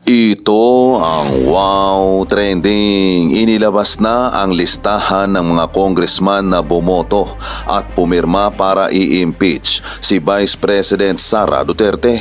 Ito ang wow trending. Inilabas na ang listahan ng mga congressman na bumoto at pumirma para i-impeach si Vice President Sara Duterte.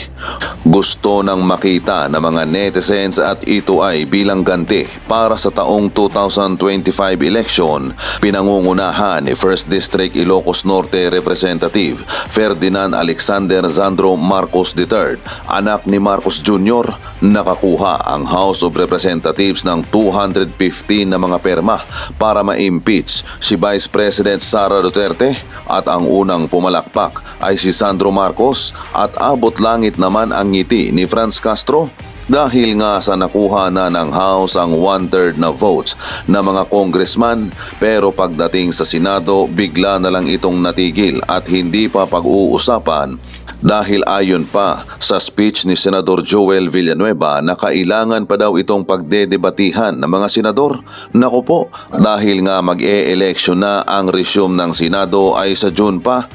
Gusto nang makita ng mga netizens at ito ay bilang ganti para sa taong 2025 election, pinangungunahan ni 1st District Ilocos Norte Representative Ferdinand Alexander Zandro Marcos III, anak ni Marcos Jr., nakakuha ang House of Representatives ng 215 na mga perma para ma-impeach si Vice President Sara Duterte at ang unang pumalakpak ay si Sandro Marcos at abot langit naman ang ngiti ni Franz Castro dahil nga sa nakuha na ng House ang 1/3 na votes na mga congressman, pero pagdating sa Senado bigla na lang itong natigil at hindi pa pag-uusapan dahil ayon pa sa speech ni Senador Joel Villanueva na kailangan pa daw itong pagdedebatihan ng mga senador. Naku po, dahil nga mag-e-election na ang resume ng Senado ay sa June pa.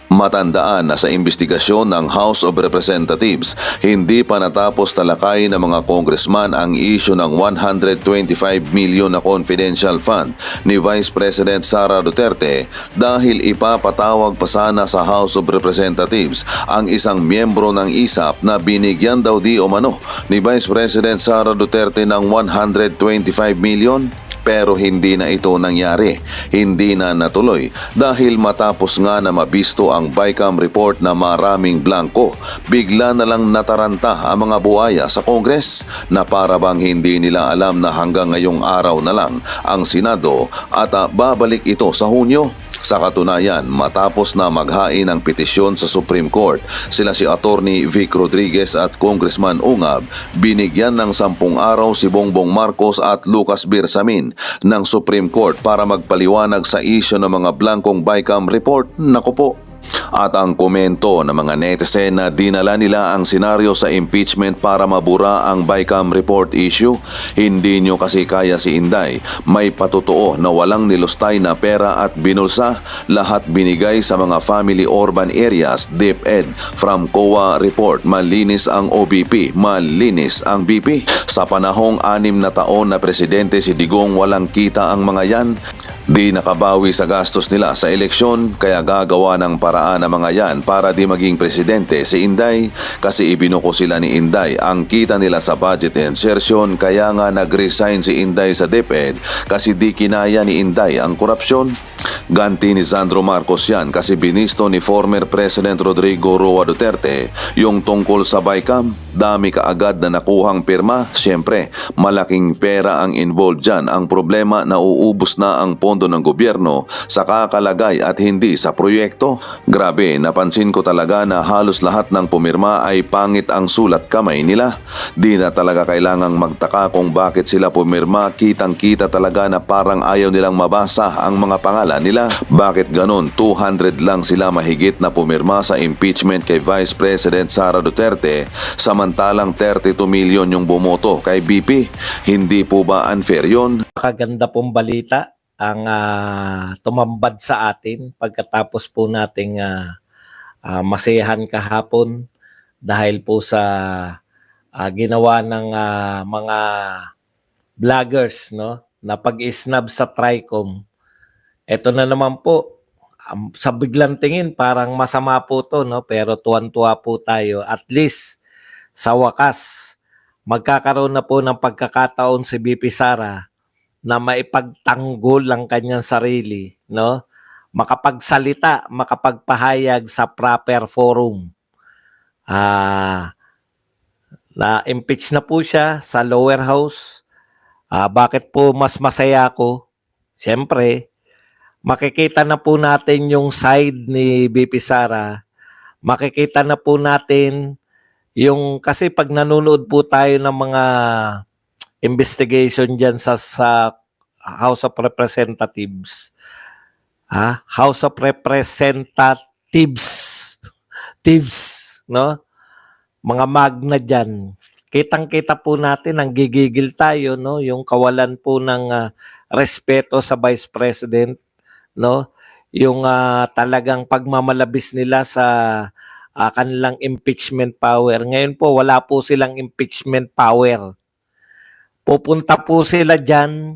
Matandaan na sa investigasyon ng House of Representatives, hindi pa natapos talakay ng mga congressman ang issue ng 125 million na confidential fund ni Vice President Sara Duterte dahil ipapatawag pa sana sa House of Representatives ang isang miyembro ng ISAP na binigyan daw di umano ni Vice President Sara Duterte ng 125 million. Pero hindi na ito nangyari, hindi na natuloy dahil matapos nga na mabisto ang BICAM report na maraming blanco, bigla na lang nataranta ang mga buhaya sa Congress na para bang hindi nila alam na hanggang ngayong araw na lang ang Senado at babalik ito sa Hunyo. Sa katunayan, matapos na maghain ng petisyon sa Supreme Court, sila si Attorney Vic Rodriguez at Congressman Ungab, binigyan ng 10 araw si Bongbong Marcos at Lucas Bersamin ng Supreme Court para magpaliwanag sa isyu ng mga blankong BICAM report. Naku po. At ang komento ng mga netizen na dinala nila ang senaryo sa impeachment para mabura ang BICAM report issue. Hindi nyo kasi kaya si Inday. May patotoo na walang nilustay na pera at binulsa. Lahat binigay sa mga family urban areas, DepEd. From COA report, malinis ang OBP, malinis ang BP. Sa panahong 6 na taon na presidente si Digong, walang kita ang mga yan. Di nakabawi sa gastos nila sa eleksyon, kaya gagawa ng paraan ng mga yan para di maging presidente si Inday kasi ibinuko sila ni Inday ang kita nila sa budget insertion, kaya nga nag-resign si Inday sa DepEd kasi di kinaya ni Inday ang korupsyon. Ganti ni Sandro Marcos yan kasi binisto ni former President Rodrigo Roa Duterte yung tungkol sa BICAM. Dami kaagad na nakuhang pirma. Siyempre, malaking pera ang involved dyan. Ang problema, nauubos na ang pondo ng gobyerno sa kakalagay at hindi sa proyekto. Grabe, napansin ko talaga na halos lahat ng pumirma ay pangit ang sulat kamay nila. Di na talaga kailangang magtaka kung bakit sila pumirma. Kitang-kita talaga na parang ayaw nilang mabasa ang mga pangalan nila. Bakit ganon? 200 lang sila mahigit na pumirma sa impeachment kay Vice President Sara Duterte, samantalang 32 million yung bumoto kay BP. Hindi po ba unfair yun? Kaganda pong balita ang tumambad sa atin pagkatapos po nating masayahan kahapon dahil po sa ginawa ng mga vloggers, no, na pag-isnab sa TRICOM. Ito na naman po, sa biglang tingin parang masama po to, no? Pero tuwan-tuwa po tayo. At least sa wakas, magkakaroon na po ng pagkakataon si BP Sara na maipagtanggol ang kanyang sarili, no? Makapagsalita, makapagpahayag sa proper forum. Na-impeach na po siya sa lower house. Bakit po mas masaya ako? Siyempre, makikita na po natin yung side ni BP Sara. Makikita na po natin yung, kasi pag nanonood po tayo ng mga investigation dyan sa House of Representatives, House of Representatives, no? Mga magna dyan. Kitang-kita po natin, ang gigigil tayo, no? Yung kawalan po ng respeto sa Vice President, no? Yung talagang pagmamalabis nila sa kanilang impeachment power. Ngayon po, wala po silang impeachment power. Pupunta po sila dyan,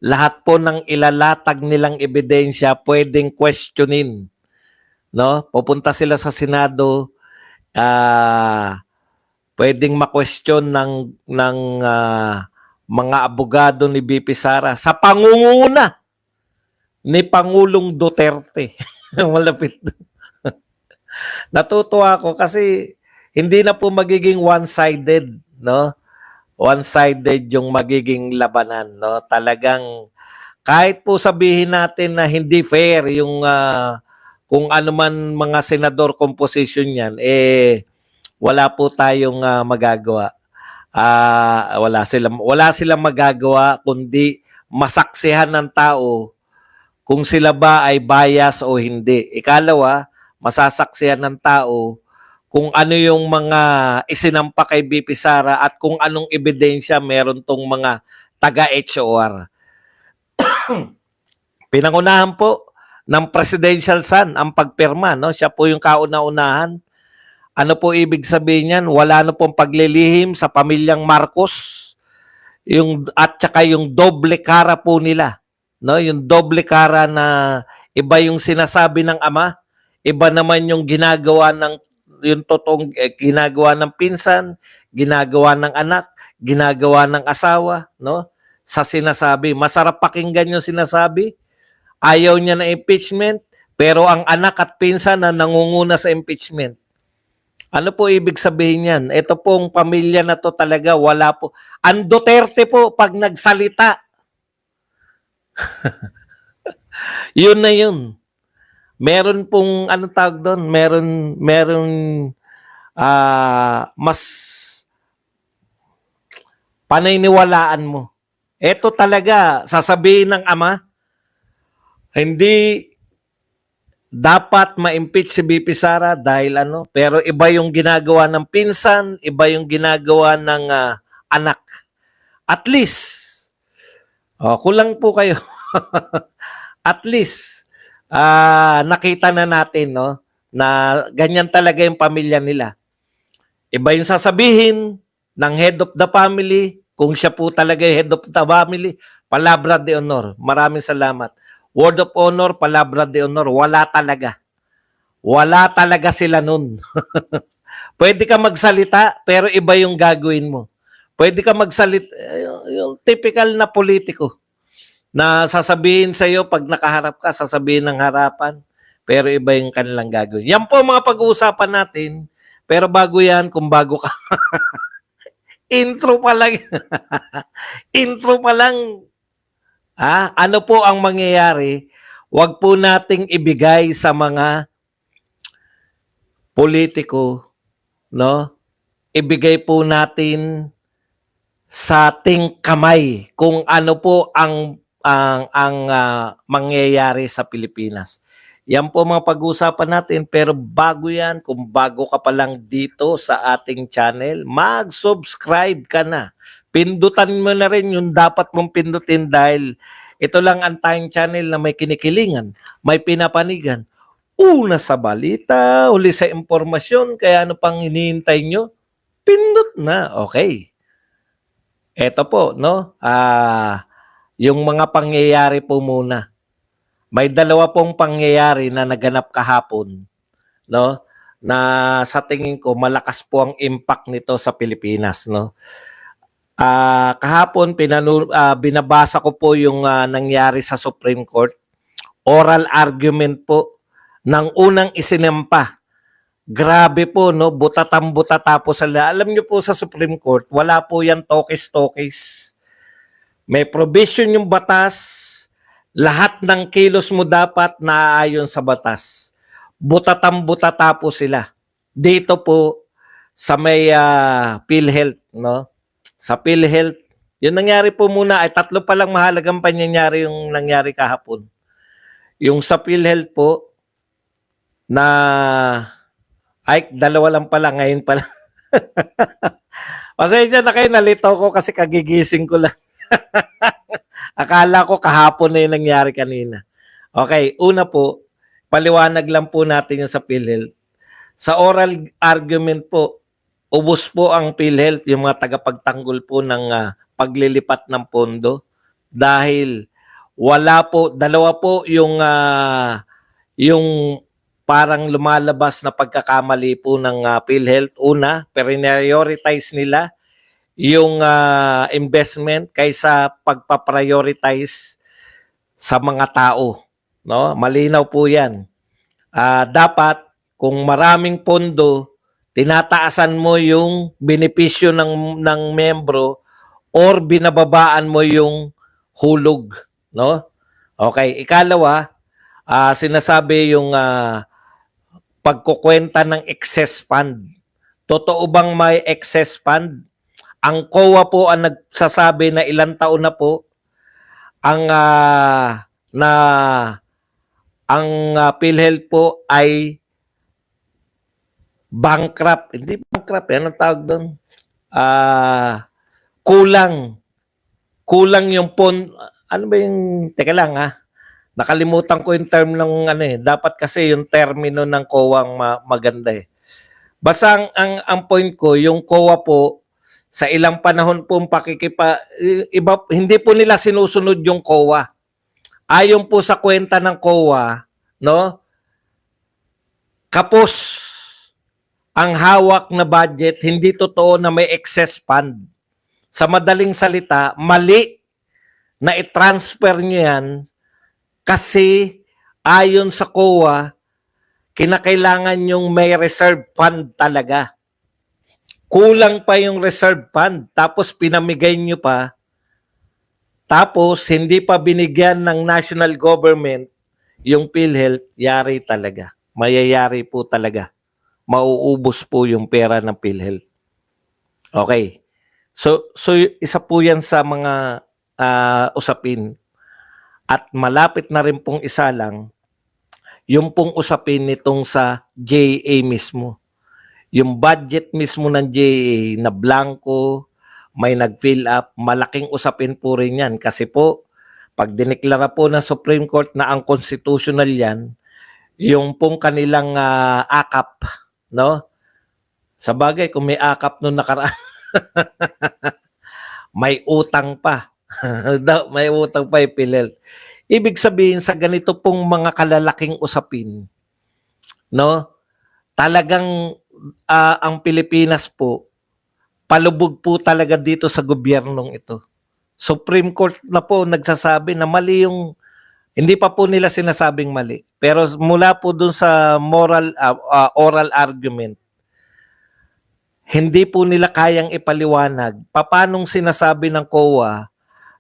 lahat po ng ilalatag nilang ebidensya pwedeng questionin. No? Pupunta sila sa Senado, pwedeng ma-question ng mga abogado ni BP Sara sa pangunguna ni Pangulong Duterte. Malapit. Natutuwa ako kasi hindi na po magiging one-sided, no? One-sided yung magiging labanan, no? Talagang kahit po sabihin natin na hindi fair yung kung ano man mga senador composition yan, wala po tayong magagawa. Wala silang magagawa kundi masaksihan ng tao kung sila ba ay bias o hindi. Ikalawa, masasaksihan ng tao kung ano yung mga isinampa kay BP Sara at kung anong ebidensya meron tong mga taga-HOR. Pinangunahan po ng presidential son ang pagpirma, no? Siya po yung kauna-unahan. Ano po ibig sabihin niyan? Wala na pong paglilihim sa pamilyang Marcos. At saka yung doble kara po nila. No? Yung doble kara na iba yung sinasabi ng ama, iba naman yung ginagawa ng yung totoong ginagawa ng pinsan, ginagawa ng anak, ginagawa ng asawa, no? Sa sinasabi, masarap pakinggan yung sinasabi. Ayaw niya na impeachment, pero ang anak at pinsan na nangunguna sa impeachment. Ano po ibig sabihin yan? Ito pong pamilya na to talaga, wala po. Ang Duterte po, pag nagsalita, yun na yun. Meron pong, ano tawag doon? Meron mas paniniwalaan mo. Ito talaga, sasabihin ng ama, hindi dapat ma-impeach si BP Sara dahil ano, pero iba yung ginagawa ng pinsan, iba yung ginagawa ng anak. At least, kulang po kayo. At least, nakita na natin, no, na ganyan talaga yung pamilya nila. Iba yung sasabihin ng head of the family, kung siya po talaga yung head of the family, palabra de honor. Maraming salamat. Word of honor, palabra de honor, wala talaga. Wala talaga sila nun. Pwede ka magsalita, pero iba yung gagawin mo. Pwede ka magsalita, yung typical na politiko, na sasabihin sa iyo pag nakaharap ka, sasabihin ng harapan, pero iba yung kanilang gagawin. Yan po mga pag-uusapan natin, pero bago yan, kung bago ka, intro pa lang, intro pa lang, ano po ang mangyayari? Huwag po nating ibigay sa mga politiko, no? Ibigay po natin sa ating kamay kung ano po ang mangyayari sa Pilipinas. Yan po mga pag-uusapan natin, pero bago yan, kung bago ka pa lang dito sa ating channel, mag-subscribe ka na. Pindutan mo na rin yung dapat mong pindutin dahil ito lang ang tayong channel na may kinikilingan, may pinapanigan. Una sa balita, uli sa impormasyon, kaya ano pang hinihintay nyo? Pindot na, okay. Ito po, no? Yung mga pangyayari po muna. May dalawa pong pangyayari na naganap kahapon, no? Na sa tingin ko malakas po ang impact nito sa Pilipinas, no? Kahapon binabasa ko po yung nangyari sa Supreme Court. Oral argument po ng unang isinampa. Grabe po, no? Butatam-butata po sila. Alam niyo po sa Supreme Court, wala po yan tokis-tokis. May provision yung batas, lahat ng kilos mo dapat naaayon sa batas. Butatam-butata po sila. Dito po sa may PhilHealth, no? Sa PhilHealth, yung nangyari po muna ay tatlo pa lang mahalagang pangyayari yung nangyari kahapon. Yung sa PhilHealth po, na ay dalawa lang pala ngayon pala. Pasensya na kayo, nalito ko kasi kagigising ko lang. Akala ko kahapon na yung nangyari kanina. Okay, una po, paliwanag lang po natin yung sa PhilHealth. Sa oral argument po, ubos po ang PhilHealth, yung mga tagapagtanggol po ng paglilipat ng pondo dahil wala po, dalawa po yung parang lumalabas na pagkakamali po ng PhilHealth. Una, prioritize nila yung investment kaysa pagpa-prioritize sa mga tao, no? Malinaw po 'yan. Dapat kung maraming pondo, tinataasan mo yung benepisyo ng membro or binababaan mo yung hulog, no? Okay, ikalawa, sinasabi yung pagkukwenta ng excess fund. Totoo bang may excess fund? Ang COA po ang nagsasabi na ilang taon na po ang PhilHealth po ay bankrupt. Hindi bankrupt, anong tawag doon? Kulang yung ano ba yung, teka lang nakalimutan ko yung term ng dapat kasi yung termino ng COA ang maganda eh. Basta ang point ko, yung COA po, sa ilang panahon pong hindi po nila sinusunod yung COA. Ayon po sa kwenta ng COA, no? Kapos ang hawak na budget, hindi totoo na may excess fund. Sa madaling salita, mali na i-transfer nyo yan kasi ayon sa COA, kinakailangan yung may reserve fund talaga. Kulang pa yung reserve fund, tapos pinamigay nyo pa, tapos hindi pa binigyan ng national government yung PhilHealth, yari talaga. Mayayari po talaga. Mauubos po yung pera ng PhilHealth. Okay. So isa po yan sa mga usapin. At malapit na rin pong isa lang, yung pong usapin nitong sa JA mismo. Yung budget mismo ng JA na blanco, may nag-fill up, malaking usapin po rin yan. Kasi po, pag dineklara po ng Supreme Court na ang constitutional yan, yung pong kanilang akap, no? Sa bagay, kung may akap nung nakaraan, may utang pa. May utang pa yung PhilHealth. Ibig sabihin, sa ganito pong mga kalalaking usapin, no? Talagang ang Pilipinas po, palubog po talaga dito sa gobyernong ito. Supreme Court na po nagsasabi na mali yung, hindi pa po nila sinasabing mali. Pero mula po dun sa oral argument, hindi po nila kayang ipaliwanag paanong sinasabi ng COA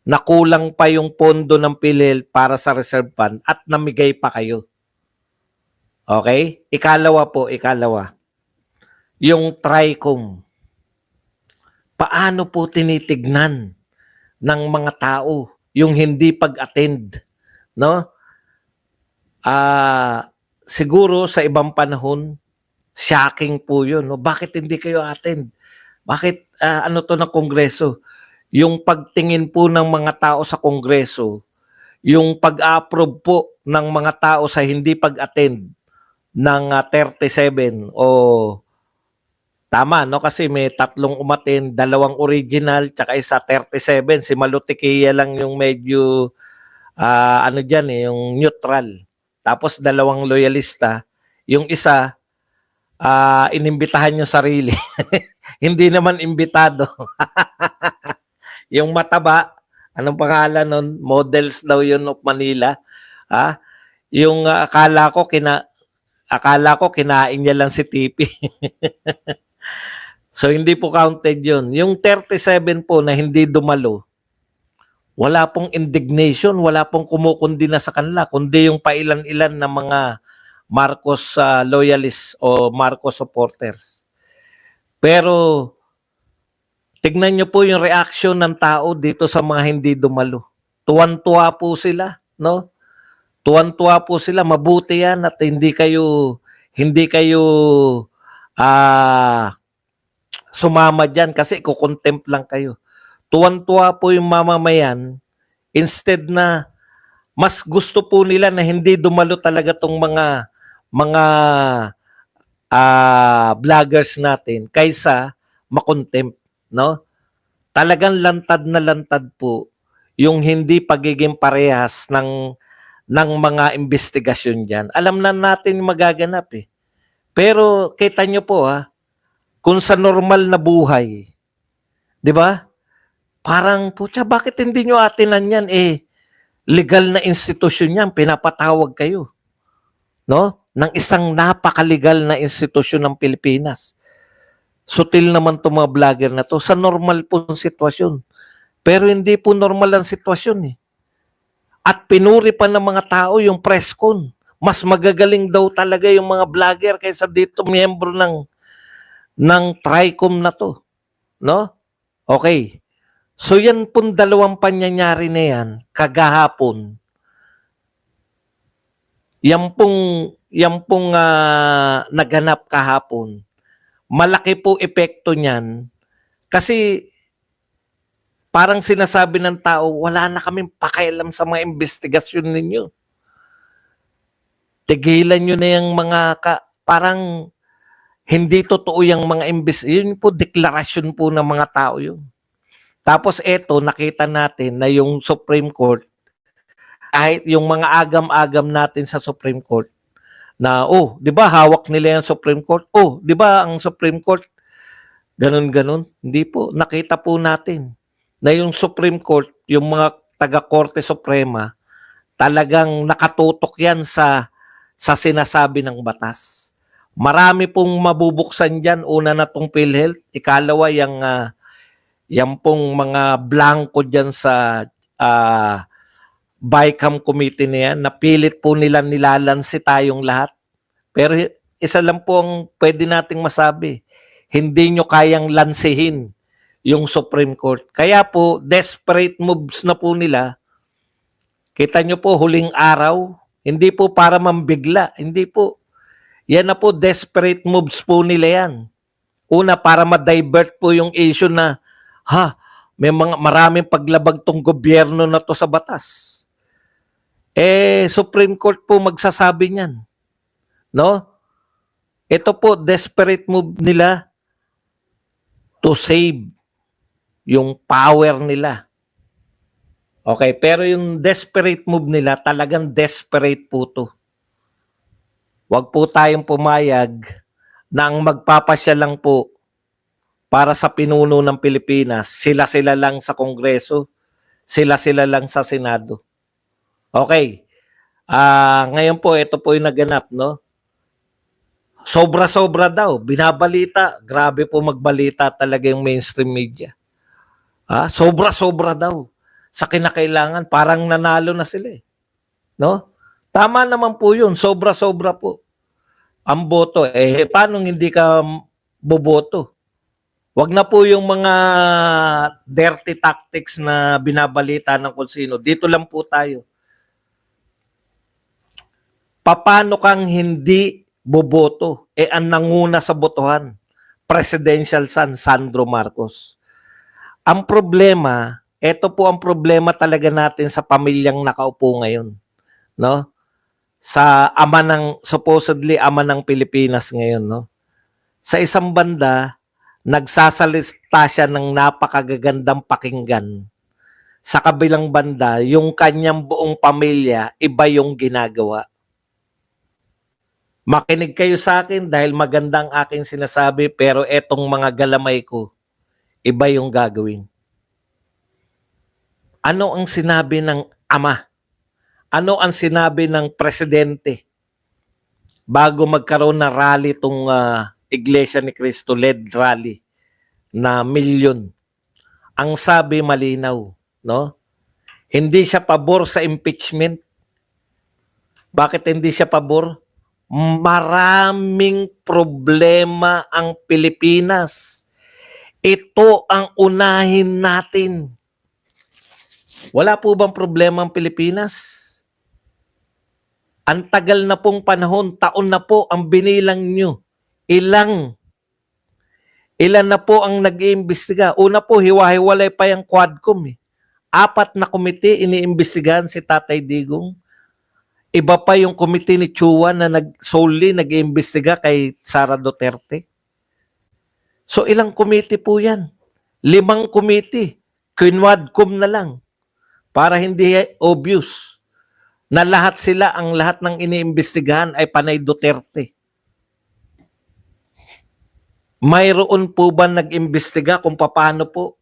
na kulang pa yung pondo ng PhilHealth para sa reserve fund at namigay pa kayo. Okay? Ikalawa. Yung TRICOM. Paano po tinitignan ng mga tao yung hindi pag-attend, no? Siguro sa ibang panahon, shocking po yun, no? Bakit hindi kayo attend? Bakit ano to ng Kongreso? Yung pagtingin po ng mga tao sa Kongreso, yung pag-approve po ng mga tao sa hindi pag-attend ng 37 o tama, no? Kasi may 3 umattend, 2 original, tsaka isa 37. Si Malutikia lang yung medyo, ano dyan yung neutral. Tapos 2 loyalista. Yung isa, inimbitahan yung sarili. Hindi naman imbitado. Yung mataba, anong pangalan nun? Models daw yun of Manila. Yung akala ko kinain niya lang si Tipi. So hindi po counted yun. Yung 37 po na hindi dumalo, wala pong indignation, wala pong kumukundina sa kanila, kundi yung pailan-ilan na mga Marcos loyalists o Marcos supporters. Pero tignan nyo po yung reaction ng tao dito sa mga hindi dumalo. Tuwan-tuwa po sila, no? Tuwan-tuwa po sila, mabuti yan at hindi kayo sumama dyan kasi kukontempt lang kayo. Tuwan-tuwa po yung mamamayan instead na mas gusto po nila na hindi dumalo talaga tong mga vloggers natin kaysa makontempt, no? Talagang lantad po yung hindi pagiging parehas ng mga investigasyon diyan. Alam na natin yung magaganap eh. Pero kita nyo po kung sa normal na buhay, 'di ba? Parang putya, bakit hindi nyo atinan yan legal na institusyon yan, pinapatawag kayo, no? Ng isang napakalegal na institusyon ng Pilipinas. Sutil naman itong mga vlogger na to sa normal po sitwasyon. Pero hindi po normal ang sitwasyon eh. At pinuri pa ng mga tao yung press con. Mas magagaling daw talaga yung mga vlogger kaysa dito miyembro ng TRICOM na to, no? Okay. So yan pong dalawang pangyayari na yan, kagahapon, yan pong naganap kahapon, malaki po epekto niyan kasi parang sinasabi ng tao, wala na kaming pakialam sa mga investigasyon ninyo. Tigilan nyo na yung mga, parang hindi totoo yung mga yun po, deklarasyon po ng mga tao yun. Tapos eto, nakita natin na yung Supreme Court, kahit yung mga agam-agam natin sa Supreme Court, na, di ba hawak nila yung Supreme Court? Di ba ang Supreme Court, ganun-ganun? Hindi po. Nakita po natin na yung Supreme Court, yung mga taga-Korte Suprema, talagang nakatutok yan sa sinasabi ng batas. Marami pong mabubuksan dyan. Una na tong PhilHealth. Ikalawa, yung pong mga blanco dyan sa BICAM committee na yan. Napilit po nila nilalansi tayong lahat. Pero isa lang po ang pwede nating masabi. Hindi nyo kayang lansihin yung Supreme Court. Kaya po, desperate moves na po nila. Kita nyo po, huling araw, hindi po para mambigla. Hindi po. Yan na po, desperate moves po nila yan. Una, para ma-divert po yung issue na, may maraming paglabag tong gobyerno na to sa batas. Supreme Court po magsasabi niyan. No? Ito po, desperate move nila to save yung power nila. Okay, pero yung desperate move nila, talagang desperate po to. Huwag po tayong pumayag na ang magpapasya lang po para sa pinuno ng Pilipinas, sila-sila lang sa Kongreso, sila-sila lang sa Senado. Okay. Ngayon po, ito po yung naganap, no? Sobra-sobra daw. Binabalita. Grabe po magbalita talaga yung mainstream media. Sobra-sobra daw. Sa kinakailangan, parang nanalo na sila. No? Tama naman po yun. Sobra-sobra po. Ang boto. Paano hindi ka boboto? Wag na po yung mga dirty tactics na binabalita ng kung sino. Dito lang po tayo. Paano kang hindi boboto? Ang nanguna sa botohan, presidential son, Sandro Marcos. Ang problema, ito po ang problema talaga natin sa pamilyang nakaupo ngayon. No? Sa supposedly ama ng Pilipinas ngayon. No? Sa isang banda, nagsasalita siya ng napakagagandang pakinggan. Sa kabilang banda, yung kanyang buong pamilya, iba yung ginagawa. Makinig kayo sa akin dahil magandang aking sinasabi, pero etong mga galamay ko, iba yung gagawin. Ano ang sinabi ng ama? Ano ang sinabi ng presidente bago magkaroon ng rally itong Iglesia ni Cristo led rally na milyon? Ang sabi malinaw, no? Hindi siya pabor sa impeachment. Bakit hindi siya pabor? Maraming problema ang Pilipinas. Ito ang unahin natin. Wala po bang problema ang Pilipinas? Ang tagal na pong panahon, taon na po ang binilang nyo. Ilan na po ang nag-iimbestiga? Una po, hiwa-hiwalay pa yung Quadcom. 4 na komite iniimbestigahan si Tatay Digong. Iba pa yung committee ni Chua na solely nag-iimbestiga kay Sara Duterte. So ilang committee po yan? 5 committee. Quinwadcom na lang para hindi obvious na lahat ng iniimbestigahan ay panay Duterte. Mayroon po ba nag-imbestiga kung paano po?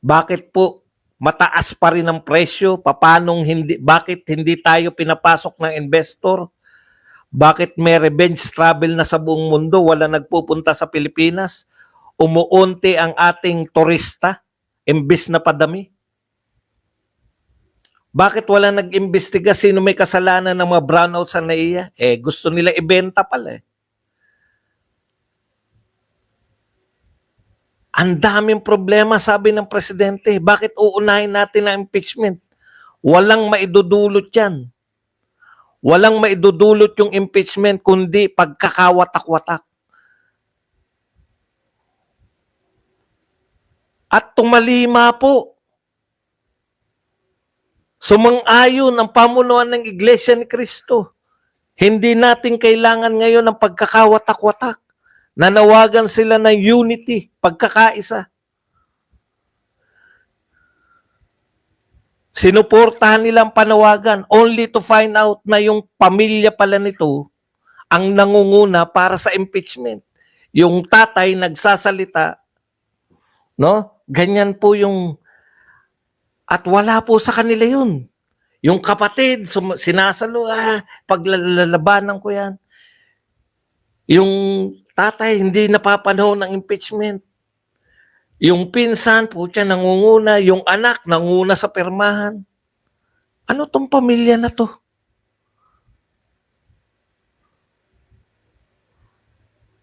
Bakit po mataas pa rin ang presyo? Bakit hindi tayo pinapasok ng investor? Bakit may revenge travel na sa buong mundo, wala nagpupunta sa Pilipinas? Umuunti ang ating turista, imbis na padami? Bakit wala nag-imbestiga sino may kasalanan ng mga brownouts sa NAIA? Gusto nila ibenta pala. Ang daming problema, sabi ng presidente. Bakit uunahin natin ang impeachment? Walang maidudulot yan. Walang maidudulot yung impeachment kundi pagkakawatak-watak. At tumalima po. Sumang-ayon ang pamunuan ng Iglesia ni Cristo. Hindi natin kailangan ngayon ng pagkakawatak-watak. Nanawagan sila ng unity, pagkakaisa. Sinuportahan nilang panawagan only to find out na yung pamilya pala nito ang nangunguna para sa impeachment. Yung tatay nagsasalita, no? Ganyan po yung, at wala po sa kanila yun. Yung kapatid, sinasalo, paglalabanan ko yan. Yung tatay, hindi napapanahon ng impeachment. Yung pinsan, putya, nangunguna. Yung anak, nanguna sa permahan. Ano tong pamilya na to?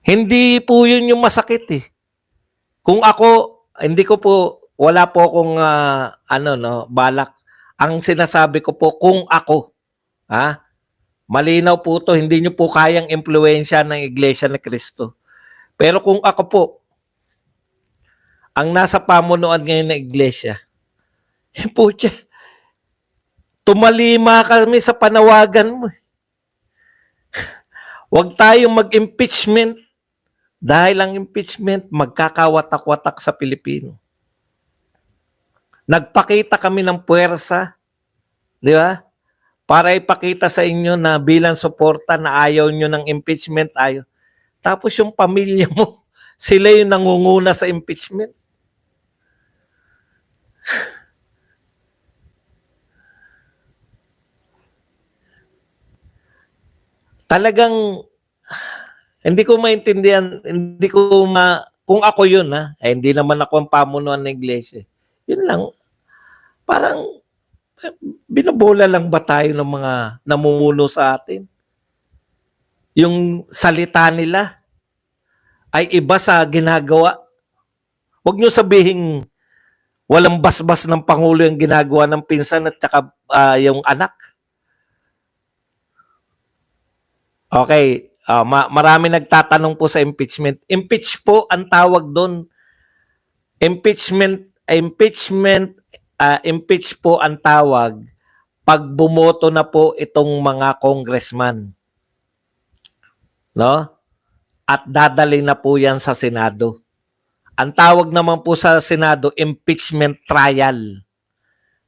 Hindi po yun yung masakit eh. Kung ako, hindi ko po, wala po akong, balak. Ang sinasabi ko po, kung ako, malinaw po to, hindi nyo po kayang impluensya ng Iglesia ni Cristo. Pero kung ako po, ang nasa pamunuan ngayon ng Iglesia, po tumalima kami sa panawagan mo. Huwag tayong mag-impeachment dahil ang impeachment magkakawatak-watak sa Pilipino. Nagpakita kami ng puwersa, di ba? Para ipakita sa inyo na bilang suporta na ayaw nyo ng impeachment, ayaw. Tapos yung pamilya mo, sila yung nangunguna sa impeachment. Talagang, hindi ko maintindihan, kung ako yun, hindi naman ako ang pamunuan ng iglesia. Yun lang, parang, binobola lang ba tayo ng mga namumuno sa atin? Yung salita nila ay iba sa ginagawa. Huwag nyo sabihin walang basbas ng Pangulo yung ginagawa ng pinsan at saka yung anak. Okay, marami nagtatanong po sa impeachment. Impeach po ang tawag doon. Impeach po ang tawag pag bumoto na po itong mga congressman. No? At dadali na po yan sa Senado. Ang tawag naman po sa Senado, impeachment trial.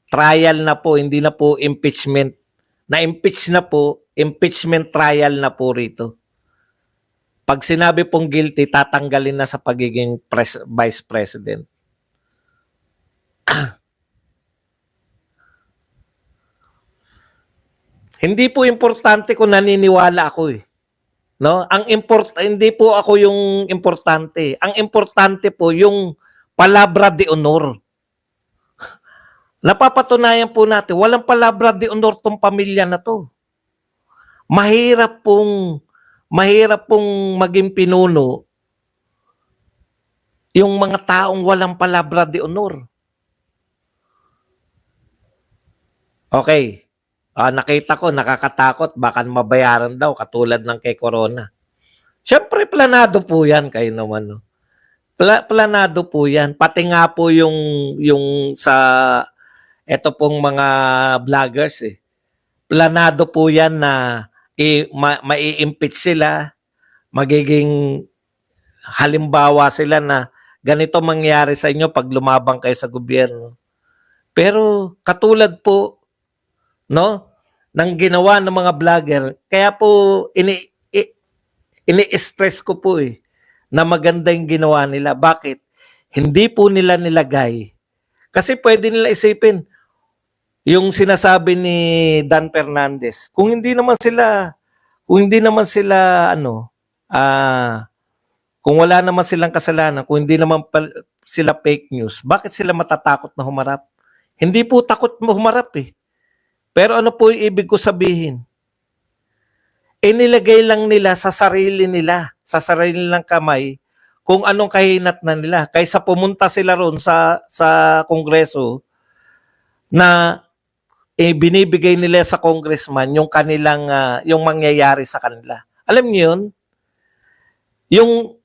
Trial na po, hindi na po impeachment. Na-impeach na po, impeachment trial na po rito. Pag sinabi pong guilty, tatanggalin na sa pagiging vice president. Hindi po importante kung naniniwala ako eh. No? Hindi po ako yung importante. Ang importante po yung palabra de honor. Napapatunayan po natin, walang palabra de honor tong pamilya na to. Mahirap pong maging pinuno yung mga taong walang palabra de honor. Okay. Nakita ko, nakakatakot, baka mabayaran daw, katulad ng kay Corona. Siyempre, planado po yan, kayo naman. No? Planado po yan. Pati nga po yung sa, eto pong mga vloggers planado po yan na mai-impeach sila, magiging halimbawa sila na ganito mangyari sa inyo pag lumabang kayo sa gobyerno. Pero katulad po, no, ng ginawa ng mga vlogger, kaya po ini-stress ko po na maganda yung ginawa nila. Bakit? Hindi po nila nilagay. Kasi pwede nila isipin, yung sinasabi ni Dan Fernandez, kung hindi naman sila kung wala naman silang kasalanan, kung hindi naman sila fake news, bakit sila matatakot na humarap? Hindi po takot mo humarap Pero ano po yung ibig ko sabihin? Inilagay lang nila sa sarili nilang kamay, kung anong kahinatnan nila. Kaysa pumunta sila ron sa Kongreso na binibigay nila sa congressman yung kanilang yung mangyayari sa kanila. Alam niyo yun?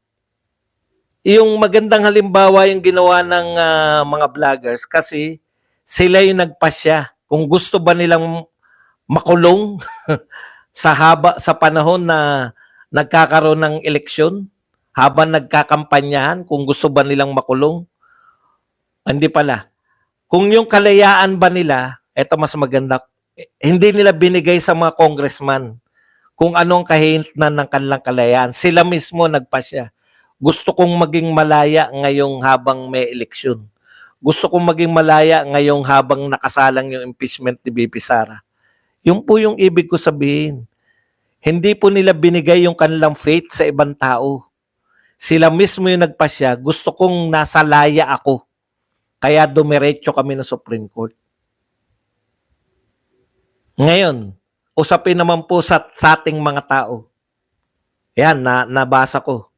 Yung magandang halimbawa yung ginawa ng mga vloggers kasi sila yung nagpasya. Kung gusto ba nilang makulong sa panahon na nagkakaroon ng eleksyon, habang nagkakampanyahan, kung gusto ba nilang makulong, hindi pala. Kung yung kalayaan ba nila, eto mas maganda, hindi nila binigay sa mga congressman kung anong kahinatnan ng kanilang kalayaan. Sila mismo nagpasya. Gusto kong maging malaya ngayong habang may eleksyon. Gusto kong maging malaya ngayong habang nakasalang yung impeachment ni BP Sara. Yun po yung ibig ko sabihin. Hindi po nila binigay yung kanilang faith sa ibang tao. Sila mismo yung nagpasya. Gusto kong nasa laya ako. Kaya dumiretso kami ng Supreme Court. Ngayon, usapin naman po sa ating mga tao. Yan, nabasa ko.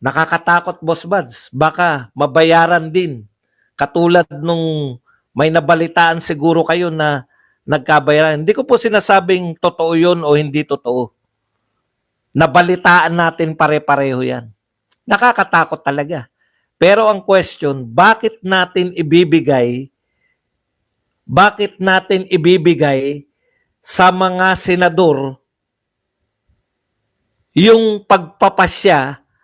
Nakakatakot, Boss Buds. Baka mabayaran din. Katulad nung may nabalitaan siguro kayo na nagkabayaran. Hindi ko po sinasabing totoo yun o hindi totoo. Nabalitaan natin pare-pareho yan. Nakakatakot talaga. Pero ang question, bakit natin ibibigay sa mga senador yung pagpapasya